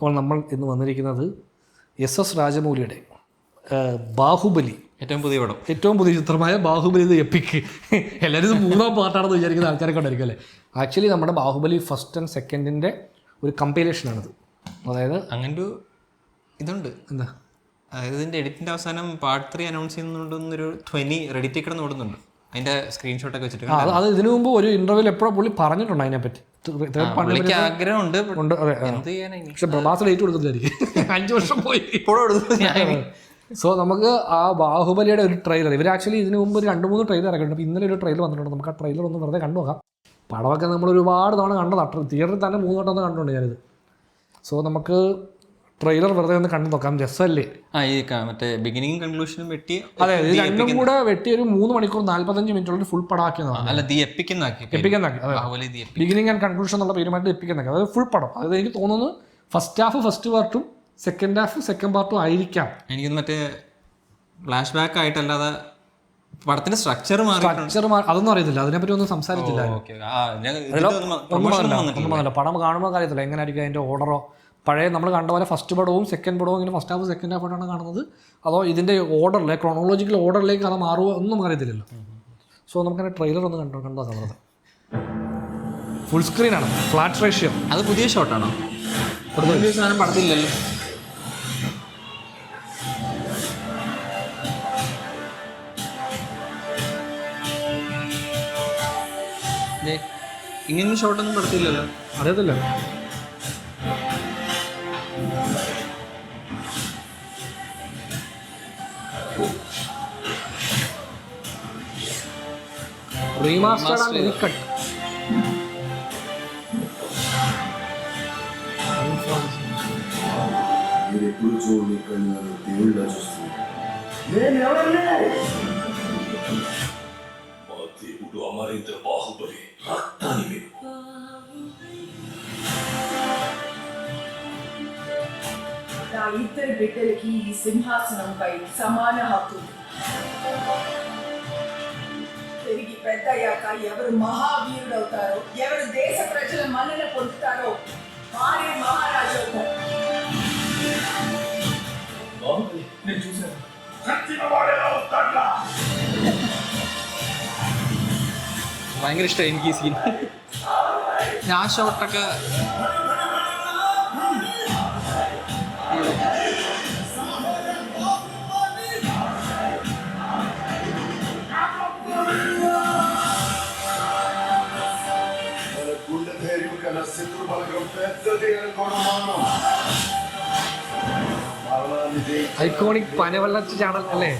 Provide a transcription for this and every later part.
അപ്പോൾ നമ്മൾ ഇന്ന് വന്നിരിക്കുന്നത് SS രാജമൗലിയുടെ ബാഹുബലി, ഏറ്റവും പുതിയ ചിത്രമായ ബാഹുബലി ദ എപ്പിക്. എല്ലാവരും ഇത് 3ാം പാർട്ടാണെന്ന് വിചാരിക്കുന്ന ആൾക്കാരൊക്കെ ഉണ്ടായിരിക്കും അല്ലേ. ആക്ച്വലി നമ്മുടെ ബാഹുബലി 1st and 2nd ഒരു കമ്പൈലേഷനാണിത്. അതായത് അങ്ങനെ ഇതുണ്ട് എന്താ, അതായത് ഇതിൻ്റെ എഡിറ്റിൻ്റെ അവസാനം പാർട്ട് 3 അനൗൺസ് ചെയ്യുന്നുണ്ടെന്നൊരു 20 റെഡിറ്റ് കിടന്ന് ഓടുന്നുണ്ട്. അതിൻ്റെ സ്ക്രീൻഷോട്ടൊക്കെ വെച്ചിട്ട് അത് ഇതിനു മുമ്പ് ഒരു ഇൻ്റർവ്യൂവിൽ എപ്പോഴും പുള്ളി പറഞ്ഞിട്ടുണ്ട് അതിനെപ്പറ്റി. ആഗ്രഹമുണ്ട്. പക്ഷെ പ്രഭാസ് ഡേറ്റ് കൊടുത്തില്ലായിരിക്കും, 5 വർഷം പോയി. സോ നമുക്ക് ആ ബാഹുബലിയുടെ ഒരു ട്രെയിലർ, ഇവർ ആക്ച്വലി ഇതിനു മുമ്പ് ഒരു 2-3 ട്രെയിലർ ഇറക്കിയിട്ടുണ്ട്. അപ്പോൾ ഇന്നലെ ഒരു ട്രെയിലർ വന്നിട്ടുണ്ട്. നമുക്ക് ആ ട്രെയിലർ ഒന്ന് വെറുതെ കണ്ടു നോക്കാം. പടമൊക്കെ നമ്മൾ ഒരുപാട് തവണ കണ്ടതാണ്, തിയേറ്ററിൽ തന്നെ 3 വട്ടം ഒന്ന് കണ്ടിട്ടുണ്ട് ഞാനിത്. സോ നമുക്ക് ട്രെയിലർ വെറുതെ ഒന്ന് കണ്ടു നോക്കാം, രസമല്ലേ. ഈ മറ്റേ ബിഗിനിങ് കൺക്ലൂഷനും വെട്ടി, അതെ, ഇത് രണ്ടും കൂടെ വെട്ടി ഒരു 3 മണിക്കൂർ 45 മിനിറ്റുള്ള ഫുൾ പടമാക്കിയതാണ്. അല്ല, ദി എപ്പിക് എന്നാക്കി. ബിഗിനിങ് ആൻഡ് കൺക്ലൂഷൻ എന്നുള്ള പേരുമായിട്ട് എപ്പിക് എന്നാക്കി. അതായത് ഫുൾ പടം. അതായത് എനിക്ക് തോന്നുന്നു ഫസ്റ്റ് ഹാഫ് ഫസ്റ്റ് പാർട്ടും സെക്കൻഡ് ഹാഫ് സെക്കൻഡ് പാർട്ടും ആയിരിക്കാം. എനിക്ക് മറ്റേ ഫ്ലാഷ് ബാക്ക് ആയിട്ടല്ലാതെ പടത്തിന്റെ സ്ട്രക്ചർ അതൊന്നും അറിയത്തില്ല, അതിനെപ്പറ്റി ഒന്നും സംസാരിച്ചില്ല. പടം കാണുമ്പോൾ അറിയത്തില്ല എങ്ങനെയായിരിക്കും അതിന്റെ ഓർഡറോ. പഴയ നമ്മൾ കണ്ട പോലെ ഫസ്റ്റ് പടവും സെക്കൻഡ് പടവും ഇങ്ങനെ ഫസ്റ്റ് ഹാഫ് സെക്കൻഡ് ഹാഫ് ആയിട്ടാണ് കാണുന്നത്, അതോ ഇതിൻ്റെ ഓർഡറിലെ ക്രോണോളജിക്കൽ ഓർഡറിലേക്ക് അത് മാറുമോ ഒന്നും അറിയത്തില്ലല്ലോ. സോ നമുക്കതിൻ്റെ ട്രെയിലർ ഒന്ന് കണ്ടോ നമ്മളത്. ഫുൾ സ്ക്രീനാണ്, ഫ്ലാറ്റ് റേഷ്യോ. അത് പുതിയ ഷോട്ടാണോ? സാധനം പടത്തില്ലല്ലോ. ഇങ്ങനെ ഷോട്ടൊന്നും പടത്തില്ലല്ലോ, അറിയത്തില്ല. Remastered and recut. ఎప్పుడు చూడని కళ్ళు దేవుళ్ళ చూస్తుంది. నేను ఎవరిని? మా దేవుడు అమరేంద్ర బాహుబలి రక్తాన్ని వెనుక. నా ఇద్దరు బిడ్డలకి ఈ సింహాసనంపై సమాన హక్కు. తిరిగి పెద్దయ్యాక ఎవరు మహావీరుడవుతారో, ఎవరు దేశ ప్రజల మన్నన పొందుతారో వారే మహారాజు అవుతారు. నేను చూశాను, సత్యన వాడేలా వస్తాడ్లా. ഭയങ്കര ഇഷ്ടമായി എനിക്ക് ഈ സീൻ. ആ ഷോട്ടൊക്കെ శత్రు బలగం పెద్దది అనుకోవడం. ഐക്കോണിക് പനവെള്ളച്ച് ചാനൽ അല്ലേ.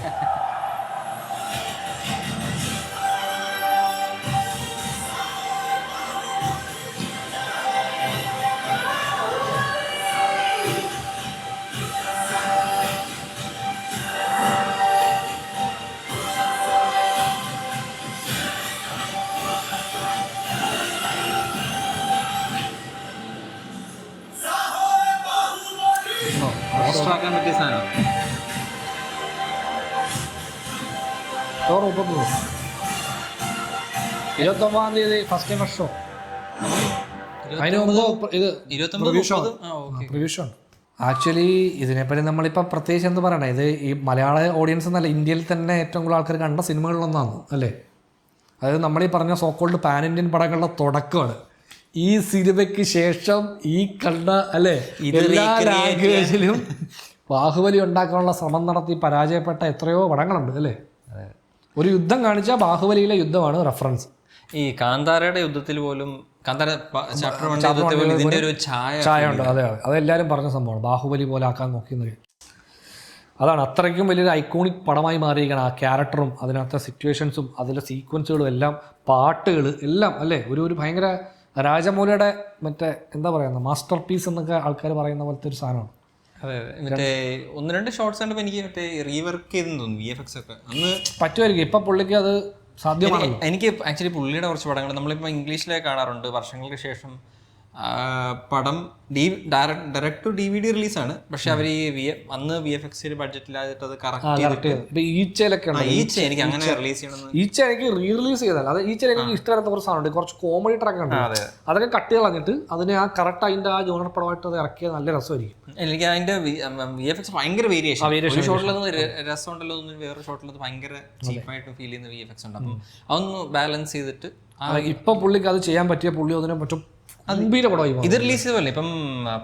പോസ്റ്ററാക്കാൻ പറ്റിയ സാധനം. 29-ാം തീയതി ഫസ്റ്റ് വർഷം. അതിന് മുമ്പ് ഇത് റിവ്യൂഷോ ഉണ്ട്. ആക്ച്വലി ഇതിനെപ്പറ്റി നമ്മളിപ്പോൾ പ്രത്യേകിച്ച് എന്ത് പറയണേ, ഇത് ഈ മലയാള ഓഡിയൻസ് എന്നല്ല, ഇന്ത്യയിൽ തന്നെ ഏറ്റവും കൂടുതൽ ആൾക്കാർ കണ്ട സിനിമകളിലൊന്നാണ് അല്ലേ. അതായത് നമ്മളീ പറഞ്ഞ സോക്കോൾഡ് പാൻ ഇന്ത്യൻ പടങ്ങളുടെ തുടക്കമാണ് ഈ സിനിമയ്ക്ക് ശേഷം ഈ കണ്ട അല്ലേ. എല്ലാ ലാംഗ്വേജിലും ബാഹുബലി ഉണ്ടാക്കാനുള്ള ശ്രമം നടത്തി പരാജയപ്പെട്ട എത്രയോ പടങ്ങളുണ്ട് അല്ലേ. ഒരു യുദ്ധം കാണിച്ചാൽ ബാഹുബലിയിലെ യുദ്ധമാണ് റെഫറൻസ്. ഈ കാന്താരയുടെ യുദ്ധത്തിൽ പോലും, കാന്താര ചാപ്റ്റർ 1 ഇതിന്റെ ഒരു ഛായ ഉണ്ട്. അതെ, അതെല്ലാവരും പറഞ്ഞ സംഭവമാണ്, ബാഹുബലി പോലെ ആക്കാൻ നോക്കിയെന്ന്. അതാണ് അത്രയ്ക്കും വലിയൊരു ഐക്കോണിക് പടമായി മാറിയിരിക്കണം. ആ ക്യാരക്ടറും അതിനകത്തെ സിറ്റുവേഷൻസും അതിലെ സീക്വൻസുകളും എല്ലാം, പാട്ടുകൾ എല്ലാം അല്ലേ. ഒരു ഭയങ്കര രാജമൗലിയുടെ മറ്റേ എന്താ പറയുക, മാസ്റ്റർ പീസ് എന്നൊക്കെ ആൾക്കാർ പറയുന്ന പോലത്തെ ഒരു സാധനമാണ്. അതെ, മറ്റേ 1-2 ഷോർട്സ് കണ്ടപ്പോൾ എനിക്ക് മറ്റേ റീവർക്ക് ചെയ്തെന്ന് തോന്നുന്നു. VFX ഒക്കെ അന്ന് പറ്റുമായിരിക്കും, ഇപ്പം പുള്ളിക്ക് അത് സാധ്യമാണ്. എനിക്ക് ആക്ച്വലി പുള്ളിയുടെ കുറച്ച് പടങ്ങൾ നമ്മളിപ്പോൾ ഇംഗ്ലീഷിലേക്ക് കാണാറുണ്ട് വർഷങ്ങൾക്ക് ശേഷം. പടം ഡയറക്ട് ടു DVD റിലീസാണ്. പക്ഷെ അവർ ഈ അന്ന് VFX ബഡ്ജറ്റിലായിട്ട് അത് കറക്റ്റ് ചെയ്തിട്ട് ഈച്ചയിലൊക്കെ ഈച്ച എനിക്ക് അങ്ങനെ റിലീസ് ചെയ്യണമെന്ന് ഈച്ച എനിക്ക് റീ റിലീസ് ചെയ്താൽ അത് ഈച്ച എനിക്ക് ഇഷ്ടമില്ലാത്ത കുറച്ച് സാധനമുണ്ട്. കുറച്ച് കോമഡി ട്രാക്ക് ഉണ്ട്, അതൊക്കെ കട്ട് കളഞ്ഞിട്ട് അതിനെ ആ കറക്റ്റ് അതിന്റെ ആ ജോണർ പടമായിട്ട് അത് ഇറക്കിയത് നല്ല രസമായിരിക്കും. എനിക്ക് അതിന്റെ VFX ഭയങ്കര വേരിയേഷൻ, ഒരു ഷോട്ടിലൊന്നും രസമുണ്ടല്ലോ, വേറെ ഷോട്ടിലത് ഭയങ്കര ചീപ്പായിട്ട് ഫീൽ ചെയ്യുന്ന VFX ഉണ്ട്. അപ്പം അതൊന്ന് ബാലൻസ് ചെയ്തിട്ട് ഇപ്പൊ പുള്ളിക്ക് അത് ചെയ്യാൻ പറ്റിയ പുള്ളി അതിനെ മറ്റും ഇത് റിലീസ് ചെയ്തല്ലേ. ഇപ്പം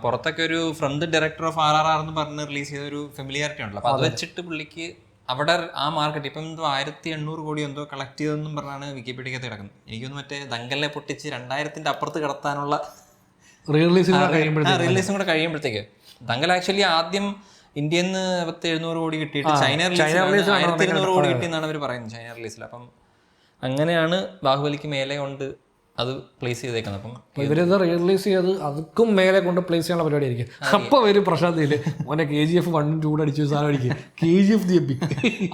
പുറത്തൊക്കെ ഒരു from the director of RRR എന്ന് പറഞ്ഞ് റിലീസ് ചെയ്ത ഒരു ഫെമിലിയാരിറ്റി ഉണ്ടല്ലോ. അപ്പൊ അത് വെച്ചിട്ട് പുള്ളിക്ക് അവിടെ ആ മാർക്കറ്റ് ഇപ്പം എന്തോ 1800 കോടി എന്തോ കളക്ട് ചെയ്തെന്നും പറഞ്ഞാണ് വിക്കിപീഡിയക്കകത്ത് കിടക്കുന്നത്. എനിക്കൊന്ന് മറ്റേ ദങ്കലിനെ പൊട്ടിച്ച് 2000 അപ്പുറത്ത് കിടത്താനുള്ള റിലീസും കൂടെ കഴിയുമ്പോഴത്തേക്ക് ദങ്കൽ ആക്ച്വലി ആദ്യം ഇന്ത്യയിൽ നിന്ന് 700 കോടി കിട്ടിയിട്ട് ചൈന റിലീസ് 1200 കോടി കിട്ടിയെന്നാണ് അവർ പറയുന്നത്, ചൈന റിലീസിൽ. അപ്പം അങ്ങനെയാണ് ബാഹുബലിക്ക് മേലെ കൊണ്ട് അത് പ്ലേസ് ചെയ്തേക്കുന്നത്. അപ്പം ഇവരിത് റിലീസ് ചെയ്ത് അതുക്കും മേലെ കൊണ്ട് പ്ലേസ് ചെയ്യാനുള്ള പരിപാടി ആയിരിക്കും. അപ്പൊ വരും പ്രശാന്തിയില് മോനെ KGF 1 2 അടിച്ചു സാധനം അടിക്കും, KGF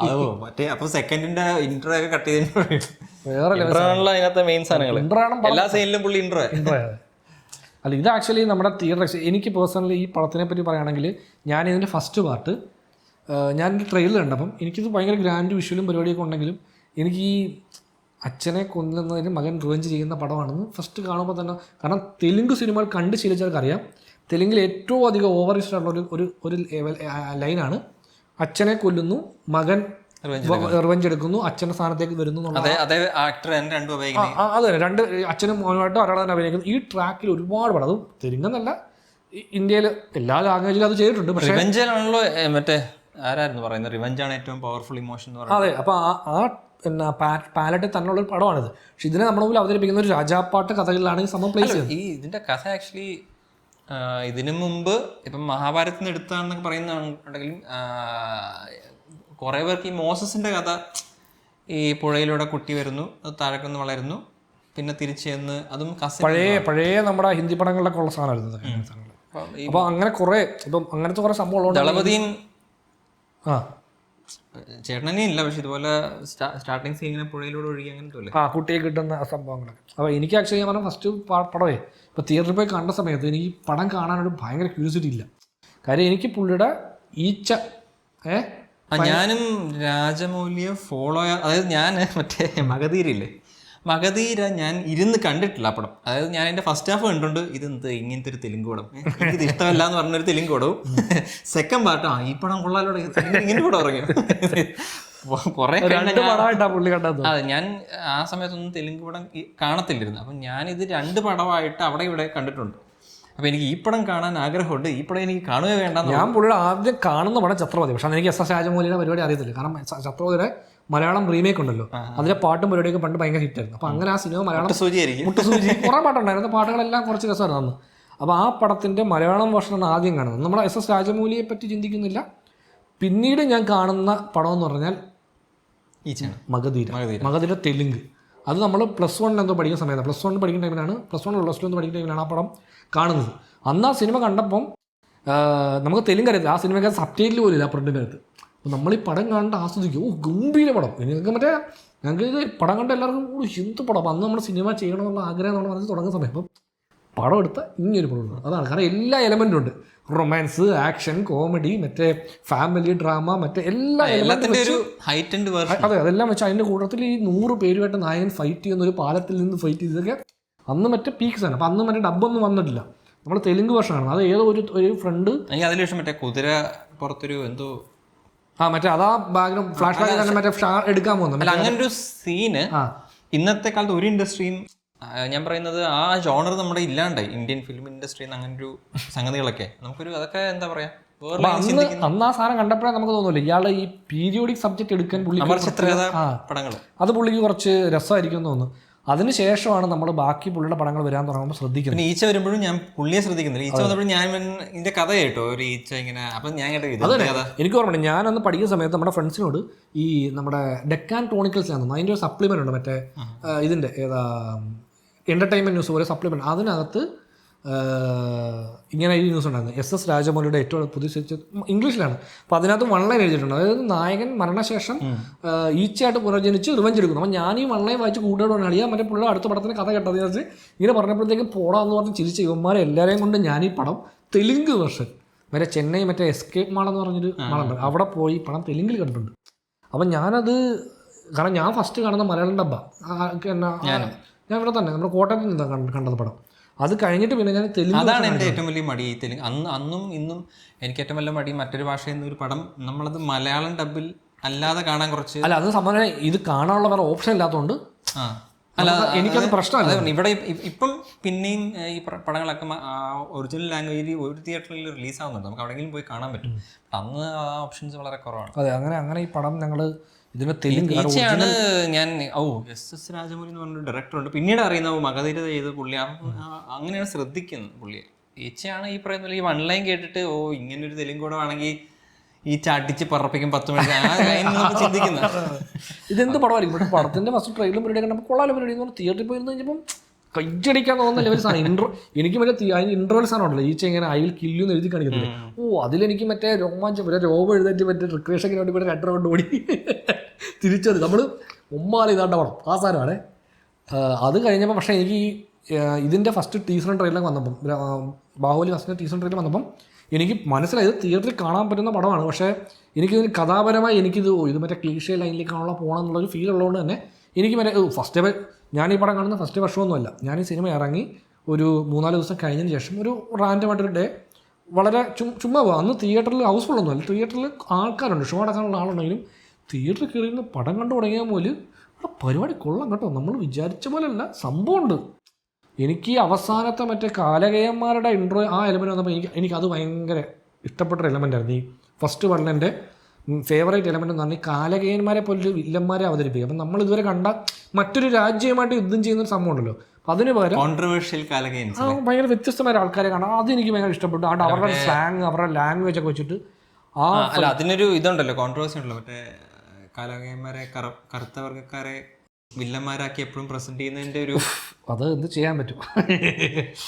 അതോ മറ്റേ അപ്പൊ സെക്കൻഡിന്റെ ഇൻട്രോ ഒക്കെ കട്ട് ചെയ്തിട്ട് വേറെ അതിനകത്ത് മെയിൻ സാധനങ്ങൾ എല്ലാ സീനിലും പുള്ളി ഇൻട്രോ. അല്ല, ഇത് ആക്ച്വലി നമ്മുടെ തിയേറ്റർ എനിക്ക് പേഴ്സണലി ഈ പടത്തിനെ പറ്റി പറയുകയാണെങ്കിൽ ഞാൻ ഇതിൻ്റെ ഫസ്റ്റ് പാർട്ട് ഞാൻ ട്രെയിലർ കണ്ടപ്പം എനിക്കിത് ഭയങ്കര ഗ്രാൻഡ് വിഷ്വലും പരിപാടിയൊക്കെ ഉണ്ടെങ്കിലും എനിക്ക് ഈ അച്ഛനെ കൊല്ലുന്നതിന് മകൻ റിവെഞ്ച് ചെയ്യുന്ന പടമാണെന്ന് ഫസ്റ്റ് കാണുമ്പോൾ തന്നെ, കാരണം തെലുങ്ക് സിനിമകൾ കണ്ട് ശീലിച്ചവർക്കറിയാം തെലുങ്കിൽ ഏറ്റവും അധികം ഓവർ ഇഷ്ടമുള്ള ഒരു ലൈനാണ് അച്ഛനെ കൊല്ലുന്നു, മകൻ റിവെഞ്ച് എടുക്കുന്നു, അച്ഛൻ്റെ സ്ഥാനത്തേക്ക് വരുന്നു. അതെ, രണ്ട് അച്ഛനും മോനുമായിട്ട് ഒരാൾ തന്നെ അഭിനയിക്കുന്നു. ഈ ട്രാക്കിൽ ഒരുപാട് പടം, അത് തെലുങ്കെന്നല്ല ഇന്ത്യയിൽ എല്ലാ ലാംഗ്വേജിലും അത് ചെയ്തിട്ടുണ്ട്. പക്ഷേ മറ്റേ ആരായിരുന്നു പറയുന്നത് റിവെഞ്ചാണ് ഏറ്റവും പവർഫുൾ ഇമോഷൻ എന്ന് പറയുന്നത്. അതെ, അപ്പോൾ ആ പിന്നെ പാലറ്റിൽ തന്നെയുള്ളൊരു പടമാണിത്. പക്ഷെ ഇതിനെ നമ്മുടെ മുമ്പിൽ അവതരിപ്പിക്കുന്ന ഒരു രാജാപ്പാട്ട് കഥകളിലാണ് ഈ സംഭവം പ്ലേസ് ചെയ്യുന്നത്. ഈ ഇതിന്റെ കഥ ആക്ച്വലി ഇതിനു മുമ്പ് ഇപ്പം മഹാഭാരതത്തിൽ നിന്ന് എടുത്താണെന്നൊക്കെ പറയുന്നുണ്ടെങ്കിലും കുറേ പേർക്ക് ഈ മോസസിന്റെ കഥ, ഈ പുഴയിലൂടെ കുട്ടി വരുന്നു, അത് താഴേക്കൊന്ന് വളരുന്നു, പിന്നെ തിരിച്ചു ചെന്ന്, അതും പഴയ നമ്മുടെ ഹിന്ദി പടങ്ങളിലൊക്കെ ഉള്ള സാധനമായിരുന്നു. അപ്പോൾ അങ്ങനെ കുറേ ഇപ്പം അങ്ങനത്തെ കുറേ സംഭവം ദളപതിയും ചേട്ടനെ ഇല്ല, പക്ഷെ ഇതുപോലെ സ്റ്റാർട്ടിങ് സീൻ ഇങ്ങനെ പുഴയിലൂടെ ഒഴുകി അങ്ങനത്തെ കുട്ടിയെ കിട്ടുന്ന സംഭവങ്ങളൊക്കെ. അപ്പോൾ എനിക്ക് ആക്ച്വലി ഞാൻ പറഞ്ഞ ഫസ്റ്റ് പടമേ ഇപ്പോൾ തിയേറ്ററിൽ പോയി കണ്ട സമയത്ത് എനിക്ക് പടം കാണാനൊരു ഭയങ്കര ക്യൂരിയോസിറ്റി ഇല്ല. കാര്യം എനിക്ക് പുള്ളിയുടെ ഈച്ച ഞാനും രാജമൗലിയെ ഫോളോ അതായത് ഞാൻ മറ്റേ മഗധീര ഞാൻ ഇരുന്ന് കണ്ടിട്ടില്ല ആ പടം. അതായത് ഞാൻ എൻ്റെ ഫസ്റ്റ് ഹാഫ് കണ്ടുകൊണ്ട് ഇതെന്ത് ഇങ്ങനത്തെ ഒരു തെലുങ്ക് പടം, എനിക്കിത് ഇഷ്ടമല്ല എന്ന് പറഞ്ഞൊരു തെലുങ്ക് പടവും. സെക്കൻഡ് പാർട്ട് ഈ പടം കൊള്ളാലോടെ ഇങ്ങനെ പടം ഇറങ്ങിയോ കുറെ. അതെ, ഞാൻ ആ സമയത്തൊന്നും തെലുങ്ക് പടം കാണത്തില്ലായിരുന്നു. അപ്പം ഞാനിത് 2 പടമായിട്ട് അവിടെ ഇവിടെ കണ്ടിട്ടുണ്ട്. അപ്പോൾ എനിക്ക് ഈ പടം കാണാൻ ആഗ്രഹമുണ്ട്, ഈ പടം എനിക്ക് കാണുക വേണ്ട. ഞാൻ പുള്ളിയുടെ ആദ്യം കാണുന്ന പടം ഛത്രപതി, പക്ഷെ എനിക്ക് SS രാജമൗലിയുടെ പരിപാടി അറിയത്തില്ല. കാരണം ഛത്രപതിയുടെ മലയാളം റീമേക്ക് ഉണ്ടല്ലോ, അതിലെ പാട്ടും പരിപാടിയൊക്കെ പണ്ട് ഭയങ്കര ഹിറ്റായിരുന്നു. അപ്പോൾ അങ്ങനെ ആ സിനിമ മലയാളം മുട്ടുസൂചി കുറേ പാട്ടുണ്ടായിരുന്നു, പാട്ടുകളെല്ലാം കുറച്ച് രസമായിരുന്നു അന്ന്. അപ്പോൾ ആ പടത്തിൻ്റെ മലയാളം വേർഷനാണ് ആദ്യം കാണുന്നത്. നമ്മുടെ SS രാജമൗലിയെ പറ്റി ചിന്തിക്കുന്നില്ല. പിന്നീട് ഞാൻ കാണുന്ന പടം എന്ന് പറഞ്ഞാൽ മഗധീര തെലുങ്ക്. അത് നമ്മൾ +1 എന്തോ പഠിക്കുന്ന സമയത്ത്, +1 പഠിക്കുന്ന ടൈമിലാണ്, +1 +2 പഠിക്കുന്ന ടൈമിലാണ് ആ പടം കാണുന്നത്. അന്ന് ആ സിനിമ കണ്ടപ്പം നമുക്ക് തെലുങ്ക് അറിയത്തില്ല, ആ സിനിമയ്ക്ക് സബ്ടൈറ്റിൽ പോലും ഇല്ല പ്രിന്റിൻ്റെ അകത്ത്. അപ്പോൾ നമ്മൾ ഈ പടം കണ്ട് ആസ്വദിക്കും, ഗംഭീര പടം. നിങ്ങൾക്ക് ഞങ്ങൾക്ക് ഇത് പടം കണ്ട എല്ലാവർക്കും എന്ത് പടം. അപ്പം അന്ന് നമ്മൾ സിനിമ ചെയ്യണമെന്നുള്ള ആഗ്രഹം നമ്മൾ മനസ്സിൽ തുടങ്ങുന്ന സമയം അപ്പം പടം എടുത്ത ഇങ്ങനൊരു പടം ഉണ്ട്. അതാണ് കാരണം എല്ലാ എലമെൻറ്റും ഉണ്ട്, റൊമാൻസ്, ആക്ഷൻ, കോമഡി, മറ്റേ ഫാമിലി ഡ്രാമ, മറ്റേ എല്ലാ അതെ അതെല്ലാം വെച്ച് അതിൻ്റെ കൂട്ടത്തിൽ ഈ 100 പേരുമായിട്ട് നായകൻ ഫൈറ്റ് ചെയ്യുന്ന ഒരു പാലത്തിൽ നിന്ന് ഫൈറ്റ് ചെയ്തൊക്കെ അന്ന് മറ്റേ പീക്സ് ആണ്. അപ്പം അന്ന് മറ്റേ ഡബ്ബൊന്നും വന്നിട്ടില്ല, നമ്മൾ തെലുങ്ക് വേർഷനാണ്. അത് ഏതോ ഒരു ഫ്രണ്ട് അതിനുശേഷം മറ്റേ കുതിര പുറത്തൊരു എന്തോ മറ്റേ അതാ ബാക്ക്ഗ്രൗണ്ട് ഫ്ലാഷ് ബാക്ക് തന്നെ മറ്റേ എടുക്കാൻ പോകുന്നത്. അങ്ങനെ ഒരു സീന് ഇന്നത്തെ കാലത്ത് ഒരു ഇൻഡസ്ട്രിയും, ഞാൻ പറയുന്നത് ആ ജോണർ നമ്മുടെ ഇല്ലാണ്ടായി ഇന്ത്യൻ ഫിലിം ഇൻഡസ്ട്രിയിൽ നിന്ന്. അങ്ങനെ ഒരു സംഗതികളൊക്കെ നമുക്കൊരു അതൊക്കെ എന്താ പറയാ, അന്ന് ആ സാധനം കണ്ടപ്പോഴേ നമുക്ക് തോന്നുന്നില്ല ഇയാൾ ഈ പീരിയോഡിക് സബ്ജക്ട് എടുക്കാൻ അത് പുള്ളിക്ക് കുറച്ച് രസമായിരിക്കും എന്ന് തോന്നുന്നു. അതിനുശേഷമാണ് നമ്മൾ ബാക്കി പുള്ളിയുടെ പടങ്ങൾ വരാൻ തുടങ്ങുമ്പോൾ ശ്രദ്ധിക്കുന്നത്. ഈച്ച വരുമ്പോഴും ഞാൻ പുള്ളിയെ ശ്രദ്ധിക്കുന്നില്ല. ഈച്ച വന്നപ്പോഴും ഞാൻ ഇതിന്റെ കഥ കേട്ടോ, ഒരു ഈച്ച ഇങ്ങനെ. അപ്പം ഞാൻ എനിക്ക് ഓർമ്മയുണ്ട്, ഞാനന്ന് പഠിക്കുന്ന സമയത്ത് നമ്മുടെ ഫ്രണ്ട്സിനോട് ഈ നമ്മുടെ ഡെക്കാൻ ടോണിക്കൽസ് ആണെന്ന് അതിൻ്റെ ഒരു സപ്ലിമെൻ്റ് ഉണ്ട്, മറ്റേ ഇതിൻ്റെ ഏതാ എൻ്റർടൈൻമെൻറ്റ് ന്യൂസ് പോലെ സപ്ലിമെൻ്റ്. അതിനകത്ത് ഇങ്ങനെ ഈ ന്യൂസ് ഉണ്ടായിരുന്നു, SS രാജമൗലിയുടെ ഏറ്റവും പുതിയ ഇംഗ്ലീഷിലാണ്. അപ്പോൾ അതിനകത്ത് 1 ലൈൻ എഴുതിയിട്ടുണ്ട്, അതായത് നായകൻ മരണശേഷം ഈച്ചയായിട്ട് പുനർജനിച്ച് റിവഞ്ച് എടുക്കുന്നു. അപ്പോൾ ഞാൻ ഈ 1 ലൈൻ വായിച്ച് കൂട്ടുകാരോട് അറിയാം മറ്റേ പുള്ള അടുത്ത പടത്തിന് കഥ കേട്ടത് വെച്ച് ഇങ്ങനെ പറഞ്ഞപ്പോഴത്തേക്കും പോടാന്ന് പറഞ്ഞ് ചിരിച്ച യുവന്മാരെ എല്ലാവരെയും കൊണ്ട് ഞാൻ ഈ പടം തെലുങ്ക് വെർഷൻ മറ്റേ ചെന്നൈ മറ്റേ എസ്കേപ്പ് മാളെന്ന് പറഞ്ഞൊരു മാളുണ്ട്, അവിടെ പോയി പടം തെലുങ്കിൽ കണ്ടിട്ടുണ്ട്. അപ്പം ഞാനത് കാരണം ഞാൻ ഫസ്റ്റ് കാണുന്ന മലയാളം ഡബ്ബ ഞാൻ ഇവിടെ തന്നെ നമ്മുടെ കോട്ടയത്തിൽ നിന്നാണ് കണ്ടത് പടം. അത് കഴിഞ്ഞിട്ട് പിന്നെ ഞാൻ തെലുങ്ക്. അതാണ് എൻ്റെ ഏറ്റവും വലിയ മടി. തെലുങ്ക് അന്നും ഇന്നും എനിക്ക് ഏറ്റവും വലിയ മടി മറ്റൊരു ഭാഷയിൽ നിന്ന് ഒരു പടം നമ്മളത് മലയാളം ഡബിൽ അല്ലാതെ കാണാൻ കുറച്ച് അല്ല അത് സംബന്ധം ഇത് കാണാനുള്ള വേറെ ഓപ്ഷൻ ഇല്ലാത്തതുകൊണ്ട് അല്ല എനിക്കത് പ്രശ്നമല്ല. ഇവിടെ ഇപ്പം പിന്നെയും ഈ പടങ്ങളൊക്കെ ഒറിജിനൽ ലാംഗ്വേജിൽ ഒരു തിയേറ്ററിൽ റിലീസ് ആവുന്നുണ്ട്, നമുക്ക് എവിടെയെങ്കിലും പോയി കാണാൻ പറ്റും. അന്ന് ആ ഓപ്ഷൻസ് വളരെ കുറവാണ്. അതെ അങ്ങനെ ഈ പടം ഞങ്ങൾ ഇതിന് തെലുങ്ക് ഈച്ചയാണ് ഞാൻ SS രാജമൗലി എന്ന് പറഞ്ഞൊരു ഡയറക്ടറുണ്ട്, പിന്നീട് അറിയുന്ന മഗധീര ചെയ്ത പുള്ളി, അങ്ങനെയാണ് ശ്രദ്ധിക്കുന്നത് പുള്ളിയെ. ഈച്ചയാണ് ഈ പറയുന്ന ഈ 1 ലൈൻ കേട്ടിട്ട് ഇങ്ങനൊരു തെലുങ്ക് കൂടെ വേണമെങ്കിൽ ഈ ചാട്ടിച്ച് പറപ്പിക്കും 10 മണിക്ക് ചിന്തിക്കുന്നത് ഇതെന്ത് പടമായിരിക്കും. പക്ഷേ പടത്തിന്റെ ഫസ്റ്റ് ട്രെയിലും പരിപാടി കണ്ടപ്പോൾ കൊള്ളാലോ പരിപാടി എന്ന് പറഞ്ഞാൽ തിയേറ്ററിൽ പോയിരുന്നു കഴിഞ്ഞപ്പം കയ്യടിക്കാൻ തോന്നുന്നില്ല ഒരു സാധനം. എനിക്ക് മറ്റേ അതിന് ഇൻട്രോൽ സാധനം ഉണ്ടല്ലോ, ഈച്ച ഇങ്ങനെ അയിൽ കില്ലു എന്ന് എഴുതി കാണിക്കുന്നില്ല. അതിലെനിക്ക് മറ്റേ രോമാഞ്ചം രോമം എഴുന്നേറ്റ് മറ്റേ റിക്രിയേഷന് വേണ്ടി കൂടെ 2 റൗണ്ട് ഓടി തിരിച്ചത് നമ്മൾ ഉമ്മാല ഇതാണ്ട പടം ആ സാധനമാണ്. അത് കഴിഞ്ഞപ്പോൾ പക്ഷേ എനിക്ക് ഇതിൻ്റെ ഫസ്റ്റ് ടീസർ ട്രെയിലൊക്കെ വന്നപ്പം ബാഹുബലി ഫസ്റ്റ് ടീസർ ട്രെയിലർ വന്നപ്പം എനിക്ക് മനസ്സിലായത് തിയേറ്ററിൽ കാണാൻ പറ്റുന്ന പടമാണ്. പക്ഷേ എനിക്കിതിന് കഥാപരമായി എനിക്കിത് ഇത് മറ്റേ ക്ലീഷേ ലൈനിലേക്കാണല്ലോ പോകണം എന്നുള്ളൊരു ഫീൽ ഉള്ളതുകൊണ്ട് തന്നെ എനിക്ക് മറ്റേ ഫസ്റ്റ് ഞാൻ ഈ പടം കാണുന്ന ഫസ്റ്റ് വർഷമൊന്നുമല്ല. ഞാൻ ഈ സിനിമ ഇറങ്ങി ഒരു 3-4 ദിവസം കഴിഞ്ഞതിന് ശേഷം ഒരു റാൻഡമായിട്ടൊരു ഡേ വളരെ ചുമ്മാ പോകുക. അന്ന് തിയേറ്ററിൽ ഹൗസ്ഫുള്ളൊന്നുമല്ല, തിയേറ്ററിൽ ആൾക്കാരുണ്ട്, ഷോ അടക്കാനുള്ള ആളുണ്ടെങ്കിലും തിയേറ്ററിൽ കയറിയിരുന്ന് പടം കണ്ടു തുടങ്ങിയാൽ പോലും അവിടെ പരിപാടി കൊള്ളാം കേട്ടോ, നമ്മൾ വിചാരിച്ച പോലെയല്ല സംഭവമുണ്ട്. എനിക്ക് അവസാനത്തെ മറ്റേ കാലകേയന്മാരുടെ ഇൻട്രോ ആ എലമെൻറ്റ് വന്നപ്പോൾ എനിക്കത് ഭയങ്കര ഇഷ്ടപ്പെട്ടൊരു എലമെൻ്റായിരുന്നു. ഈ ഫസ്റ്റ് വണ്ണിൻ്റെ ഫേവറേറ്റ് എലമെൻ്റ് എന്ന് പറഞ്ഞാൽ കാലകേയന്മാരെ പോലൊരു വില്ലന്മാരെ അവതരിപ്പിക്കുക. അപ്പം നമ്മൾ ഇതുവരെ കണ്ട മറ്റൊരു രാജ്യമായിട്ട് യുദ്ധം ചെയ്യുന്നൊരു സംഭവം ഉണ്ടല്ലോ, അതിന് പകരം കോൺട്രവേഴ്ഷ്യൽ ഭയങ്കര വ്യത്യസ്തമായ ആൾക്കാരെ കാണാം. അതെനിക്ക് ഭയങ്കര ഇഷ്ടപ്പെട്ടു. അതുകൊണ്ട് അവരുടെ സ്ലാങ് അവരുടെ ലാംഗ്വേജ് ഒക്കെ വെച്ചിട്ട് അല്ല അതിനൊരു ഇതുണ്ടല്ലോ, കോൺട്രവേഴ്സി ഉണ്ടല്ലോ, മറ്റേ കാലകേയന്മാരെ കറുത്ത വർഗ്ഗക്കാരെ വില്ലന്മാരാക്കി എപ്പോഴും പ്രസന്റ് ചെയ്യുന്നതിന്റെ ഒരു അത് എന്ത് ചെയ്യാൻ പറ്റും.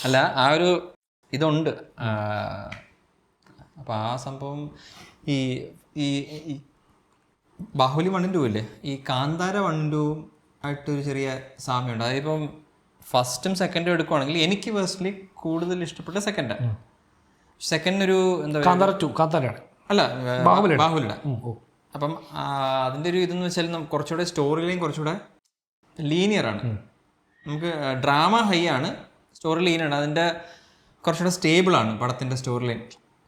അല്ല ആ ഒരു ഇതുണ്ട്. അപ്പം ആ സംഭവം ഈ ഈ ബാഹുബലി 1 2 ഇല്ലേ, ഈ കാന്താര 1 2 ആയിട്ടൊരു ചെറിയ സാമ്യമുണ്ട്. അതിപ്പം ഫസ്റ്റും സെക്കൻഡും എടുക്കുവാണെങ്കിൽ എനിക്ക് പേഴ്സണലി കൂടുതൽ ഇഷ്ടപ്പെട്ട സെക്കൻഡ് ഒരു എന്താ കാന്താരയാണ് അല്ല ബാഹുബലിയുടെ. അപ്പം അതിൻ്റെ ഒരു ഇതെന്ന് വെച്ചാൽ കുറച്ചുകൂടെ സ്റ്റോറി ലൈൻ കുറച്ചുകൂടെ ലീനിയറാണ്. നമുക്ക് ഡ്രാമ ഹൈ ആണ്, സ്റ്റോറി ലൈനാണ്, അതിൻ്റെ കുറച്ചുകൂടെ സ്റ്റേബിളാണ് പടത്തിൻ്റെ സ്റ്റോറി ലൈൻ.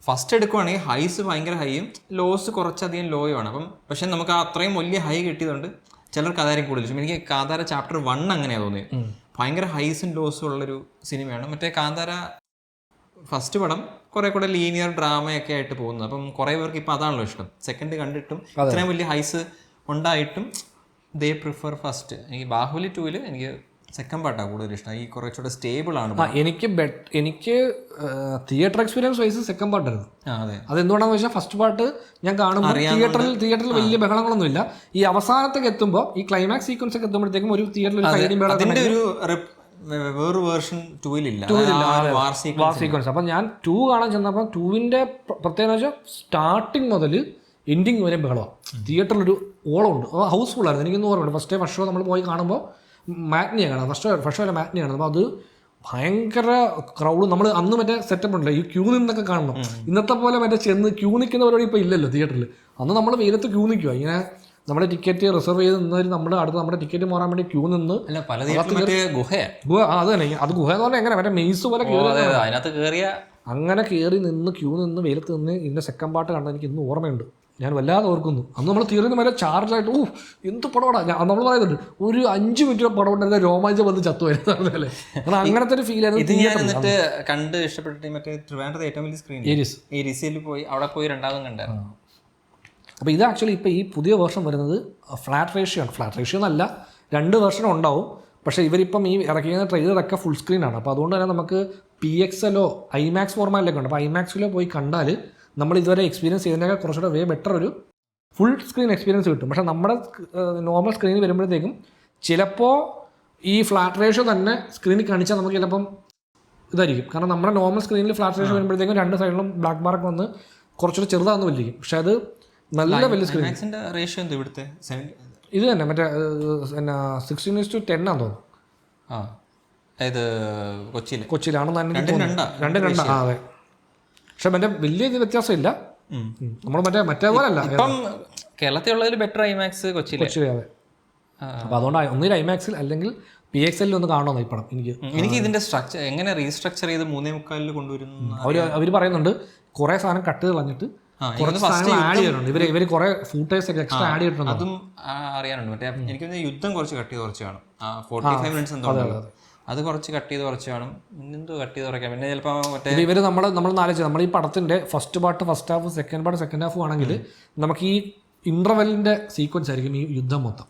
ഫസ്റ്റ് എടുക്കുവാണെങ്കിൽ ഹൈസ് ഭയങ്കര ഹൈയും ലോസ് കുറച്ചധികം ലോയും ആണ്. അപ്പം പക്ഷെ നമുക്ക് അത്രയും വലിയ ഹൈ കിട്ടിയതുകൊണ്ട് ചിലർക്ക് അതായിരിക്കും കൂടുതൽ. എനിക്ക് കാന്താര ചാപ്റ്റർ 1 അങ്ങനെയാണ് തോന്നിയത്, ഭയങ്കര ഹൈസും ലോസും ഉള്ളൊരു സിനിമയാണ്. മറ്റേ കാന്താര ഫസ്റ്റ് പടം കുറെ കൂടെ ലീനിയർ ഡ്രാമയൊക്കെ ആയിട്ട് പോകുന്നത്. അപ്പം കുറേ പേർക്ക് ഇപ്പം അതാണല്ലോ ഇഷ്ടം. സെക്കൻഡ് കണ്ടിട്ടും ഇത്രയും വലിയ ഹൈസ് ഉണ്ടായിട്ടും ദേ പ്രിഫർ ഫസ്റ്റ്. എനിക്ക് ബാഹുബലി 2 എനിക്ക് സെക്കൻഡ് പാർട്ടാണ് കൂടുതൽ ഇഷ്ടം. ഈ കുറച്ചുകൂടെ സ്റ്റേബിൾ ആണ്. എനിക്ക് തിയേറ്റർ എക്സ്പീരിയൻസ് വൈസ് സെക്കൻഡ് പാർട്ടായിരുന്നു. അതെ, അതെന്തുകൊണ്ടാണെന്ന് വെച്ചാൽ ഫസ്റ്റ് പാർട്ട് ഞാൻ കാണുമ്പോൾ തിയേറ്ററിൽ വലിയ ബഹളങ്ങളൊന്നുമില്ല. ഈ അവസാനത്തേക്ക് എത്തുമ്പോൾ ഈ ക്ലൈമാക്സ് സീക്വൻസ് ഒക്കെ എത്തുമ്പോഴത്തേക്കും ഒരു തിയേറ്ററിൽ അതിന്റെ ഒരു വേറൊരു വേർഷൻ 2-ലില്ല വാർ സീക്വൻസ്. അപ്പം ഞാൻ 2 കാണാൻ ചെന്നപ്പോൾ 2-ന്റെ പ്രത്യേകത വെച്ചാൽ സ്റ്റാർട്ടിങ് മുതൽ എൻഡിങ് വരെ ബഹളമാണ്. തിയേറ്ററിലൊരു ഓളമുണ്ട്, ഹൗസ്ഫുൾ ആയിരുന്നു. എനിക്കൊന്നും ഓർമ്മയുണ്ട് ഫസ്റ്റ് ഫസ്റ്റ് ഷോ നമ്മൾ പോയി കാണുമ്പോൾ മാറ്റ്നിയാണ് കാണാം, ഫസ്റ്റ് ഷോ മാറ്റ്നി കാണുന്നത്. അപ്പോൾ അത് ഭയങ്കര ക്രൗഡ്. നമ്മൾ അന്ന് മറ്റേ സെറ്റപ്പ് ഉണ്ടല്ലോ, ഈ ക്യൂ നിന്നൊക്കെ കാണണം. ഇന്നത്തെ പോലെ മറ്റേ ചെന്ന് ക്യൂ നിൽക്കുന്ന പരിപാടി ഇപ്പോൾ ഇല്ലല്ലോ തിയേറ്ററിൽ. അന്ന് നമ്മൾ വെയിലത്ത് ക്യൂ നിൽക്കുക, ഇങ്ങനെ നമ്മുടെ ടിക്കറ്റ് റിസർവ് ചെയ്ത് നിന്നവർ നമ്മുടെ അടുത്ത് നമ്മുടെ ടിക്കറ്റ് മാറാൻ വേണ്ടി ക്യൂ നിന്ന് ഗുഹ അത് തന്നെ. അത് ഗുഹ എന്ന് പറഞ്ഞാൽ എങ്ങനെ മറ്റേ മെയ്സ് പോലെ കയറി അങ്ങനെ കയറി നിന്ന് ക്യൂ നിന്ന് വെയിലത്ത് നിന്ന് ഇതിൻ്റെ സെക്കൻഡ് പാർട്ട് കണ്ടാൽ എനിക്ക് ഇന്ന് ഓർമ്മയുണ്ട്. ഞാൻ വല്ലാതെ ഓർക്കുന്നു. അന്ന് നമ്മൾ തിയേറ്ററിൽ വരെ ചാർജായിട്ട് എന്ത് പടമാണ് നമ്മൾ പറയുന്നുണ്ട്, ഒരു 5 മിനിറ്റ് പടം ഉണ്ടായിരുന്ന രോമാഞ്ചം വന്ന് ചത്തു വരുന്നതല്ലേ. കാരണം അങ്ങനത്തെ ഒരു ഫീൽ ആയിരുന്നു. ഇത് ഞാൻ എന്നിട്ട് കണ്ട് ഇഷ്ടപ്പെട്ടിട്ട് മറ്റേ ട്രിവാൻഡ്രത്തെ ഏറ്റവും വലിയ സ്ക്രീൻ ഏരീസിൽ പോയി അവിടെ പോയി രണ്ടാമതും കണ്ടായിരുന്നു. അപ്പോൾ ഇത് ആക്ച്വലി ഇപ്പോൾ ഈ പുതിയ വേർഷൻ വരുന്നത് ഫ്ലാറ്റ് റേഷ്യോ ആണ്. ഫ്ലാറ്റ് റേഷ്യോ എന്നല്ല, 2 വേർഷനും ഉണ്ടാവും. പക്ഷേ ഇവരിപ്പം ഈ ഇറക്കിയ ട്രെയിലറൊക്കെ ഫുൾ സ്ക്രീനാണ്. അപ്പോൾ അതുകൊണ്ട് തന്നെ നമുക്ക് PXLോ IMAX ഫോർമാറ്റിലൊക്കെ ഉണ്ട്. അപ്പോൾ IMAXലോ പോയി കണ്ടാൽ നമ്മൾ ഇതുവരെ എക്സ്പീരിയൻസ് ചെയ്തതിനേക്കാൾ കുറച്ചുകൂടെ ബെറ്റർ ഒരു ഫുൾ സ്ക്രീൻ എക്സ്പീരിയൻസ് കിട്ടും. പക്ഷേ നമ്മുടെ നോർമൽ സ്ക്രീനിൽ വരുമ്പോഴത്തേക്കും ചിലപ്പോൾ ഈ ഫ്ലാറ്റ് റേഷ്യോ തന്നെ സ്ക്രീനിൽ കാണിച്ചാൽ നമുക്ക് ചിലപ്പം ഇതായിരിക്കും. കാരണം നമ്മുടെ നോർമൽ സ്ക്രീനിൽ ഫ്ലാറ്റ് റേഷ്യോ വരുമ്പോഴത്തേക്കും രണ്ട് സൈഡിലും ബ്ലാക്ക് ബാർക്ക് വന്ന് കുറച്ചുകൂടി ചെറുതാണെന്ന് വലിക്കും. പക്ഷെ അത് നല്ല വലിയ സ്ക്രീൻ. റേഷ്യോ എന്താ ഇവിടുത്തെ? ഇത് തന്നെ മറ്റേ 16:10 ആണെന്ന് തോന്നുന്നു. അതായത് കൊച്ചിയിലാണെന്ന് തന്നെ 2:2. അതെ. പക്ഷെ മറ്റേ വലിയ ഇത് വ്യത്യാസമില്ല. നമ്മൾ മറ്റേ പോലെ അല്ല. ഇപ്പം കേരളത്തിലുള്ളതിൽ ബെറ്റർ ഐമാക്സ് കൊച്ചിയിലെ. അതെ. അപ്പോൾ അതുകൊണ്ട് ഒന്നിൽ ഐമാക്സിൽ അല്ലെങ്കിൽ PXL ഒന്ന് കാണണമെന്ന് ഈ പടം എനിക്ക് ഇതിന്റെ സ്ട്രക്ചർ എങ്ങനെ റീസ്ട്രക്ചർ ചെയ്ത് 3:45 കൊണ്ടുവരുന്നു. അവർ പറയുന്നുണ്ട് കുറേ സാധനം കട്ട് കളഞ്ഞിട്ട് കുറച്ച് സാധനങ്ങൾ ആഡ് ചെയ്തിട്ടുണ്ട്. ഇവർ കുറേ ഫൂട്ടേഴ്സ് ഒക്കെ എക്സ്ട്രാ ആഡ് ചെയ്തിട്ടുണ്ട്. അതും അറിയാനുണ്ട്. മറ്റേ എനിക്ക് യുദ്ധം കുറച്ച് കട്ട് ചെയ്ത് കുറച്ച് കാണും. 45 മിനിറ്റ്സ് എന്തോ അത് കുറച്ച് കട്ട് ചെയ്ത് കുറച്ച് കാണും. പിന്നെന്തോ കട്ട് ചെയ്ത് കുറയ്ക്കാം. പിന്നെ ചിലപ്പോൾ മറ്റേ ഇവർ നമ്മൾ ആലോചിച്ചത് നമ്മൾ ഈ പടത്തിന്റെ first part first half, second part second half ആണെങ്കിൽ നമുക്ക് ഈ ഇന്റർവെല്ലിന്റെ സീക്വൻസ് ആയിരിക്കും ഈ യുദ്ധം മൊത്തം.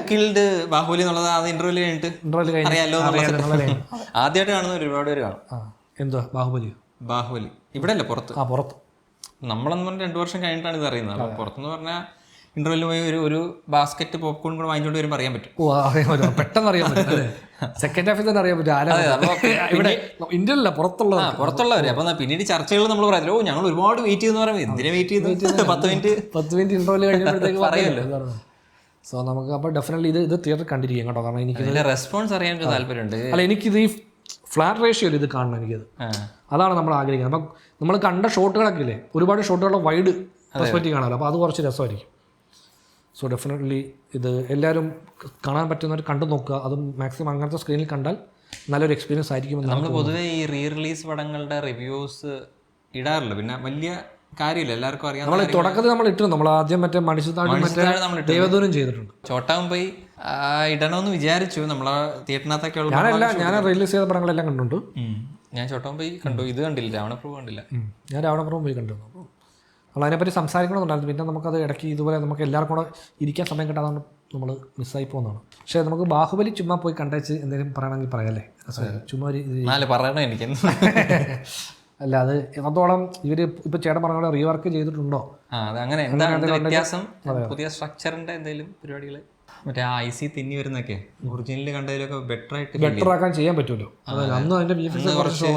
കിൽഡ് ബാഹുബലി എന്നുള്ളത് അത് ഇന്റർവ്യൂ കഴിഞ്ഞിട്ട് അറിയാലോ. ആദ്യമായിട്ട് കാണുന്ന ഒരുപാട് പേര് കാണും. എന്തുവാ ബാഹുബലി ഇവിടെ അല്ല, പുറത്ത്. നമ്മളെന്ന് പറഞ്ഞാൽ 2 വർഷം കഴിഞ്ഞിട്ടാണ് ഇത് അറിയുന്നത്. അപ്പോൾ പുറത്തെന്ന് പറഞ്ഞാൽ ഇന്റർവ്യൂവിൽ പോയി ഒരു ബാസ്ക്കറ്റ് പോപ്കോൺ കൂടെ വാങ്ങിച്ചോണ്ട് വരുമ്പോൾ അറിയാൻ പറ്റും. പെട്ടെന്ന് അറിയാൻ പറ്റും. സെക്കൻഡ് ഹാഫിൽ തന്നെ അറിയാൻ പറ്റും. ഇവിടെ ഇന്ത്യയിലല്ല, പുറത്തുള്ളവര്. അപ്പൊ പിന്നീട് ചർച്ചകൾ നമ്മൾ പറയുന്നത് ഞങ്ങൾ ഒരുപാട് വെയിറ്റ് ചെയ്യുന്ന പറയുമ്പോൾ എന്തിനാ വെയിറ്റ് ചെയ്ത് 10 മിനിറ്റ് ഇന്റർവ്യൂ കഴിഞ്ഞപ്പോഴത്തേക്ക് പറയുമല്ലോ. സോ നമുക്ക് അപ്പോൾ ഡെഫിനറ്റ്ലി ഇത് തിയേറ്റർ കണ്ടിരിക്കും കേട്ടോ. കാരണം എനിക്ക് റെസ്പോൺസ് അറിയാൻ താല്പര്യമുണ്ട്. അല്ല, എനിക്കിത് ഈ ഫ്ലാറ്റ് റേഷ്യോയിൽ ഇത് കാണണം. എനിക്കത് അതാണ് നമ്മൾ ആഗ്രഹിക്കുന്നത്. അപ്പം നമ്മൾ കണ്ട ഷോട്ടുകളൊക്കെ ഇല്ലേ, ഒരുപാട് ഷോട്ടുകളുടെ വൈഡ് പെർസ്പെക്റ്റീവ് കാണാമല്ലോ. അപ്പോൾ അത് കുറച്ച് രസമായിരിക്കും. സോ ഡെഫിനറ്റ്ലി ഇത് എല്ലാവരും കാണാൻ പറ്റുന്നവർ കണ്ടു നോക്കുക. അതും മാക്സിമം അങ്ങനത്തെ സ്ക്രീനിൽ കണ്ടാൽ നല്ലൊരു എക്സ്പീരിയൻസ് ആയിരിക്കും. നമ്മൾ പൊതുവേ ഈ റീ റിലീസ് പടങ്ങളുടെ റിവ്യൂസ് ഇടാറില്ല. പിന്നെ വലിയ കാര്യമില്ല, എല്ലാവർക്കും അറിയാം. നമ്മൾ തുടക്കത്തിൽ നമ്മൾ ഇട്ടിരുന്നു. നമ്മൾ ആദ്യം മറ്റേ മനുഷ്യത്താഴ് ദേവദൂരം ചെയ്തിട്ടുണ്ട്. ചോട്ടാമുംബൈ ഇടണമെന്ന് വിചാരിച്ചു. നമ്മളെ തിയേറ്ററിനകത്തൊക്കെ ഞാൻ റിലീസ് ചെയ്ത പടങ്ങളെല്ലാം കണ്ടിട്ടുണ്ട്. ഞാൻ ചോട്ടാമുംബൈ കണ്ടു. ഇത് കണ്ടില്ല, രാവണപ്രഭു കണ്ടില്ല. ഞാൻ രാവണപ്രഭു പോയി കണ്ടിരുന്നു. അപ്പോൾ നമ്മൾ അതിനെപ്പറ്റി സംസാരിക്കണമെന്നുണ്ടായിരുന്നു. പിന്നെ നമുക്കത് ഇടയ്ക്ക് ഇതുപോലെ നമുക്ക് എല്ലാവർക്കും കൂടെ ഇരിക്കാൻ സമയം കിട്ടാതെ നമ്മൾ മിസ്സായി പോകുന്നതാണ്. പക്ഷേ നമുക്ക് ബാഹുബലി ചുമ്മാ പോയി കണ്ടേച്ച് എന്തെങ്കിലും പറയണമെങ്കിൽ പറയാമല്ലേ? ചുമ്മാ പറയണം എനിക്ക്. അല്ല, അത് എത്രത്തോളം ഇവർ ഇപ്പോൾ ചേട്ടൻ പറഞ്ഞ റീവർക്ക് ചെയ്തിട്ടുണ്ടോ, അങ്ങനെ എന്താണ് വ്യത്യാസം, പുതിയ സ്ട്രക്ചറിന്റെ എന്തെങ്കിലും പരിപാടികൾ, മറ്റേ IC തിന്നി വരുന്നൊക്കെ ഒറിജിനൽ കണ്ടതിലൊക്കെ ബെറ്റർ ആക്കാൻ ചെയ്യാൻ പറ്റുമല്ലോ. അന്ന് അതിന്റെ VFX കുറച്ച്